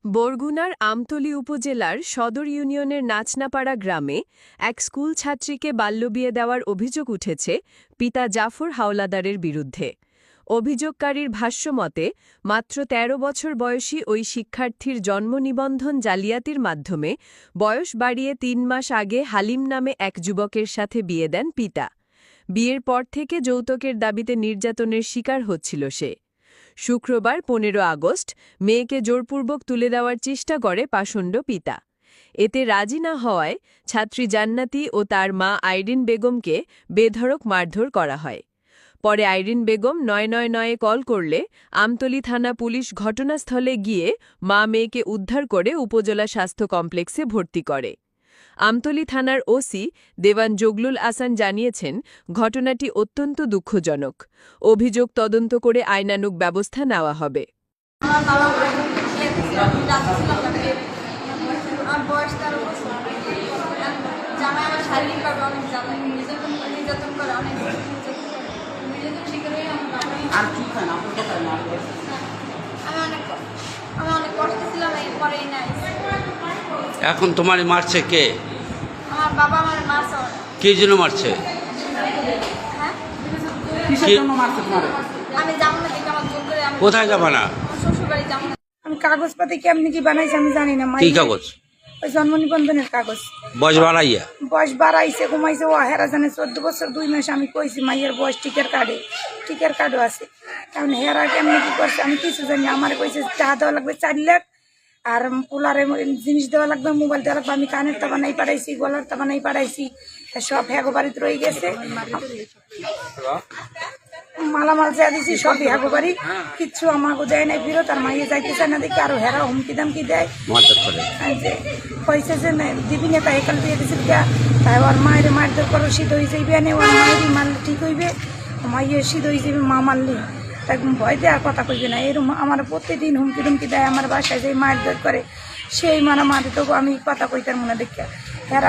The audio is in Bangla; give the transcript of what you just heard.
বরগুনার আমতলী উপজেলার সদর ইউনিয়নের নাচনাপাড়া গ্রামে এক স্কুল ছাত্রীকে বাল্যবিয়ে দেওয়ার অভিযোগ উঠেছে পিতা জাফর হাওলাদারের বিরুদ্ধে। অভিযোগকারীর ভাষ্যমতে মাত্র ১৩ বছর বয়সী ওই শিক্ষার্থীর জন্ম নিবন্ধন জালিয়াতির মাধ্যমে বয়স বাড়িয়ে ৩ মাস আগে হালিম নামে এক যুবকের সাথে বিয়ে দেন পিতা। বিয়ের পর থেকে যৌতুকের দাবিতে নির্যাতনের শিকার হচ্ছিল সে। শুক্রবার ১৫ আগস্ট মেয়েকে জোরপূর্বক তুলে দেওয়ার চেষ্টা করে পাষণ্ড পিতা। এতে রাজি না হওয়ায় ছাত্রী জান্নাতি ও তার মা আইরিন বেগমকে বেধড়ক মারধর করা হয়। পরে আইরিন বেগম ৯৯৯-এ কল করলে আমতলী থানা পুলিশ ঘটনাস্থলে গিয়ে মা মেয়েকে উদ্ধার করে উপজেলা স্বাস্থ্য কমপ্লেক্সে ভর্তি করে। আমতলী থানার ওসি দেওয়ান জগলুল আহসান জানিয়েছেন, ঘটনাটি অত্যন্ত দুঃখজনক। অভিযোগ তদন্ত করে আইনানুগ ব্যবস্থা নেওয়া হবে। এখন তোমার মারছে কে? আমার বাবা আমার মারছে। কি জন্য মারছে? হ্যাঁ, কিসের জন্য মারছে তোমার? আমি যাবো না, দেখে আমার জোর করে আমি কোথায় যাবা না? শ্বশুর বাড়ি যাবো না। আমি কাগজপাতি কেমনি কি বানাইছি আমি জানি না। কি কাগজ? ওই জন্ম নিবন্ধনের কাগজ। বয়স বাড়াইয়া? বয়স বাড়াইছে কমাইছে ও হেরা জানে 14 বছর 2 মাস আমি কইছি মাইয়ের বয়স টিকের কার্ডও আছে। কারণ হেরা কেমনি কি করছে আমি কিছু জানি। আমার কইছে টাকা দেওয়া লাগবে 4 লাখ, আর পোলারে জিনিস দেওয়া লাগবে, মোবাইল দেওয়া লাগবে। আমি কানের তা বানাই পাঠাইছি, গলার তা বানাই পাঠাইছি, সব হ্যাগো বাড়িতে রয়ে গেছে। মালামাল যা দিছি সবই হ্যাগো বাড়ি, কিচ্ছু আমাকে দেয় নাই ফেরত। আর মাইয়ে যাইতে চায় না দেখি আরো হেরা হুমকি দামকি দেয় যে কইছে যে দিবি না, তাই একাল দিয়ে দিছি তাই ওর মায়ের মারধর করো, শীত হয়ে যাইবে না, ওর মায়েরই মারলে ঠিক হইবে, মাইয়ে শীত হয়ে যাবে মা মারলে, তাই ভয় দেওয়ার কথা কইবে না। এরকম আমার প্রতিদিন হুমকি টুমকি দেয়। আমার বাসায় যে মারধর করে সেই মারামারি তবু আমি কথা কইতার মনে দেখে হেরা